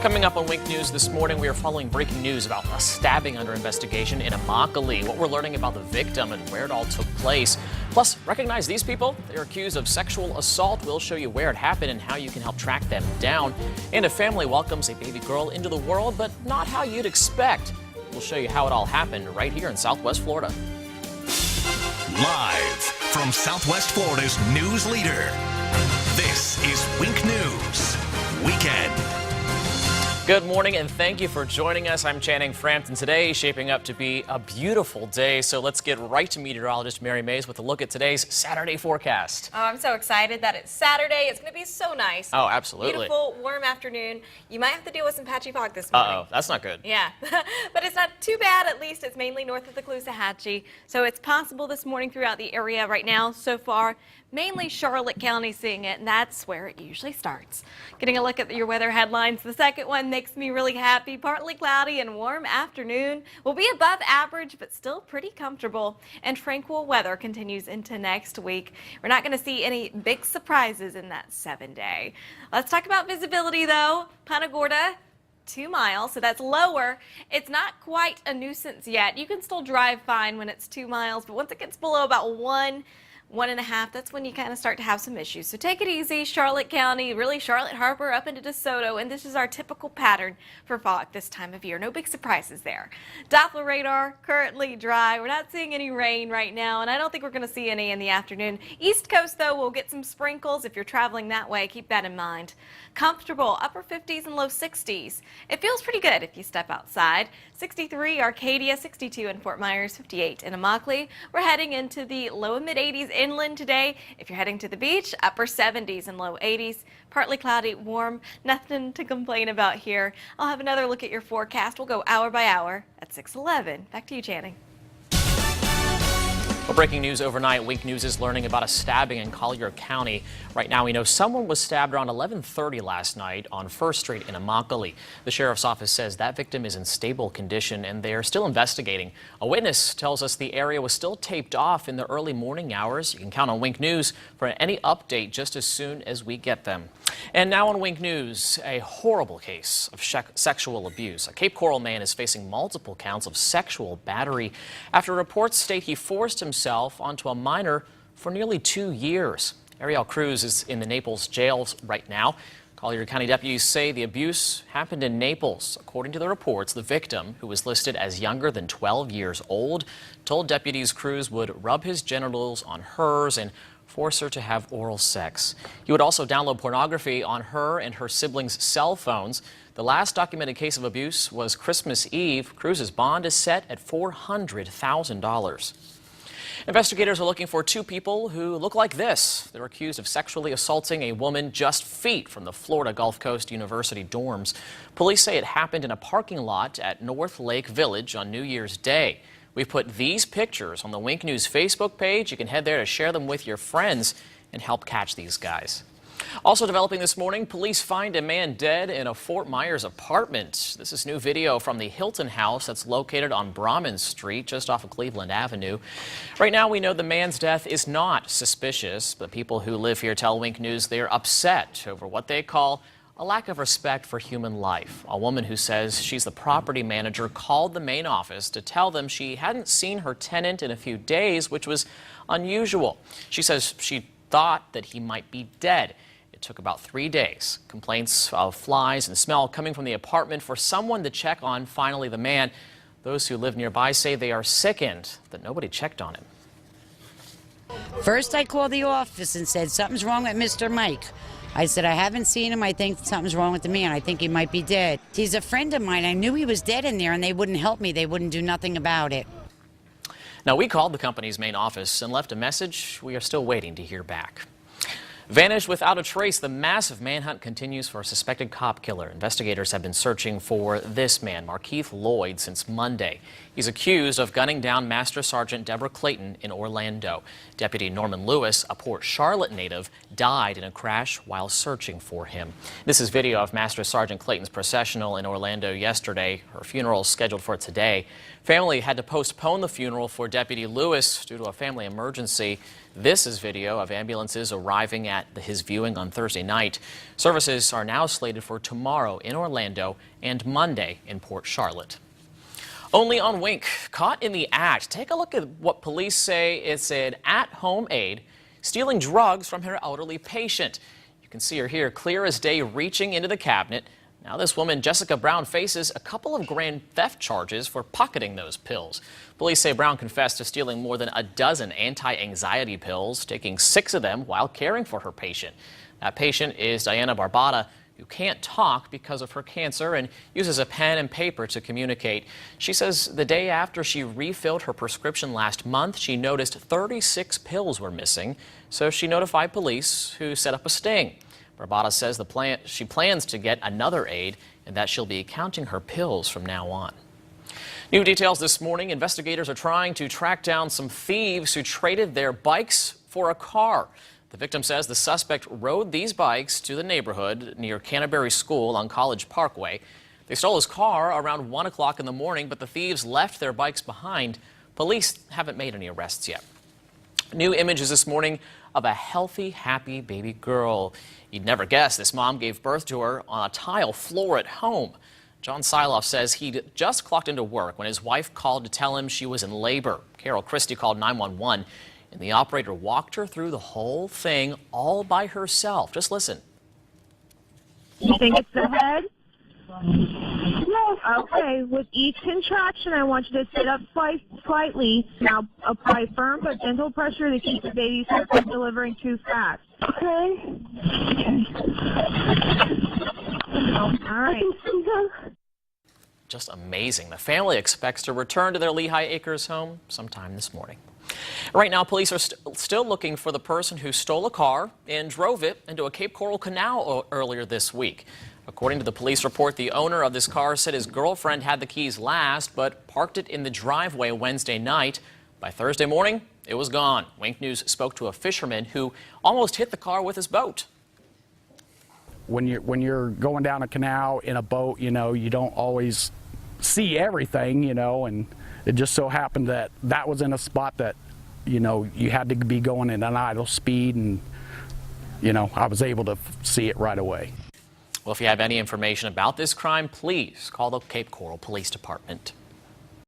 Coming up on Wink News this morning, we are following breaking news about a stabbing under investigation in Immokalee, what we're learning about the victim and where it all took place. Plus, recognize these people. They're accused of sexual assault. We'll show you where it happened and how you can help track them down. And a family welcomes a baby girl into the world, but not how you'd expect. We'll show you how it all happened right here in Southwest Florida. Live from Southwest Florida's news leader, this is Wink News Weekend. Good morning and thank you for joining us. I'm Channing Frampton. Today shaping up to be a beautiful day, so let's get right to meteorologist Mary Mays with a look at today's Saturday forecast. Oh, I'm so excited that it's Saturday. It's going to be so nice. Oh, absolutely. Beautiful, warm afternoon. You might have to deal with some patchy fog this morning. Uh-oh, that's not good. Yeah, but it's not too bad. At least it's mainly north of the Caloosahatchee, so it's possible this morning throughout the area right now. So far, mainly Charlotte County seeing it, and that's where it usually starts. Getting a look at your weather headlines. The second one makes me really happy. Partly cloudy and warm afternoon. Will be above average, but still pretty comfortable. And tranquil weather continues into next week. We're not going to see any big surprises in that 7-day. Let's talk about visibility, though. Punta Gorda, 2 miles, so that's lower. It's not quite a nuisance yet. You can still drive fine when it's 2 miles, but once it gets below about 1.5, that's when you kind of start to have some issues. So take it easy. Charlotte County, really Charlotte Harbor up into DeSoto, and this is our typical pattern for fog this time of year. No big surprises there. Doppler radar currently dry. We're not seeing any rain right now, and I don't think we're going to see any in the afternoon. East Coast, though, we'll get some sprinkles if you're traveling that way. Keep that in mind. Comfortable, upper 50s and low 60s. It feels pretty good if you step outside. 63 Arcadia, 62 in Fort Myers, 58 in Immokalee. We're heading into the low and mid 80s inland today. If you're heading to the beach, upper 70s and low 80s. Partly cloudy, warm, nothing to complain about here. I'll have another look at your forecast. We'll go hour by hour at 6:11. Back to you, Channing. Well, breaking news overnight, Wink News is learning about a stabbing in Collier County. Right now, we know someone was stabbed around 11:30 last night on 1st Street in Immokalee. The sheriff's office says that victim is in stable condition and they are still investigating. A witness tells us the area was still taped off in the early morning hours. You can count on Wink News for any update just as soon as we get them. And now on Wink News, a horrible case of sexual abuse. A Cape Coral man is facing multiple counts of sexual battery after reports state he forced himself onto a minor for nearly 2 years. Ariel Cruz is in the Naples jails right now. Collier County deputies say the abuse happened in Naples. According to the reports, the victim, who was listed as younger than 12 years old, told deputies Cruz would rub his genitals on hers and force her to have oral sex. He would also download pornography on her and her siblings' cell phones. The last documented case of abuse was Christmas Eve. Cruz's bond is set at $400,000. Investigators are looking for 2 people who look like this. They're accused of sexually assaulting a woman just feet from the Florida Gulf Coast University dorms. Police say it happened in a parking lot at North Lake Village on New Year's Day. We've put these pictures on the Wink News Facebook page. You can head there to share them with your friends and help catch these guys. Also developing this morning, police find a man dead in a Fort Myers apartment. This is new video from the Hilton house that's located on Brahman Street, just off of Cleveland Avenue. Right now, we know the man's death is not suspicious, but people who live here tell Wink News they are upset over what they call a lack of respect for human life. A woman who says she's the property manager called the main office to tell them she hadn't seen her tenant in a few days, which was unusual. She says she thought that he might be dead. It took about 3 days. Complaints of flies and smell coming from the apartment for someone to check on finally the man. Those who live nearby say they are sickened that nobody checked on him. First, I called the office and said, something's wrong with Mr. Mike. I said, I haven't seen him. I think something's wrong with the man. I think he might be dead. He's a friend of mine. I knew he was dead in there, and they wouldn't help me. They wouldn't do nothing about it. Now, we called the company's main office and left a message. We are still waiting to hear back. Vanished without a trace, the massive manhunt continues for a suspected cop killer. Investigators have been searching for this man, Markeith Lloyd, since Monday. He's accused of gunning down Master Sergeant Deborah Clayton in Orlando. Deputy Norman Lewis, a Port Charlotte native, died in a crash while searching for him. This is video of Master Sergeant Clayton's processional in Orlando yesterday. Her funeral is scheduled for today. Family had to postpone the funeral for Deputy Lewis due to a family emergency. This is video of ambulances arriving at his viewing on Thursday night. Services are now slated for tomorrow in Orlando and Monday in Port Charlotte. Only on Wink, caught in the act. Take a look at what police say it's an at-home aide stealing drugs from her elderly patient. You can see her here clear as day reaching into the cabinet. Now this woman, Jessica Brown, faces a couple of grand theft charges for pocketing those pills. Police say Brown confessed to stealing more than a dozen anti-anxiety pills, taking 6 of them while caring for her patient. That patient is Diana Barbata, who can't talk because of her cancer and uses a pen and paper to communicate. She says the day after she refilled her prescription last month, she noticed 36 pills were missing, so she notified police, who set up a sting. Barbata says she plans to get another aide and that she'll be counting her pills from now on. New details this morning. Investigators are trying to track down some thieves who traded their bikes for a car. The victim says the suspect rode these bikes to the neighborhood near Canterbury School on College Parkway. They stole his car around 1 o'clock in the morning, but the thieves left their bikes behind. Police haven't made any arrests yet. New images this morning of a healthy, happy baby girl. You'd never guess this mom gave birth to her on a tile floor at home. John Siloff says he'd just clocked into work when his wife called to tell him she was in labor. Carol Christie called 911, and the operator walked her through the whole thing all by herself. Just listen. You think it's the head? No. Okay, with each contraction, I want you to sit up slightly. Now, apply firm but gentle pressure to keep the baby's heart from delivering too fast. Okay. All right. Just amazing. The family expects to return to their Lehigh Acres home sometime this morning. Right now, police are still looking for the person who stole a car and drove it into a Cape Coral canal earlier this week. According to the police report, the owner of this car said his girlfriend had the keys last, but parked it in the driveway Wednesday night. By Thursday morning, it was gone. Wink News spoke to a fisherman who almost hit the car with his boat. When you're going down a canal in a boat, you know, you don't always see everything, you know, and it just so happened that that was in a spot that, you know, you had to be going at an idle speed, and, you know, I was able to see it right away. Well, if you have any information about this crime, please call the Cape Coral Police Department.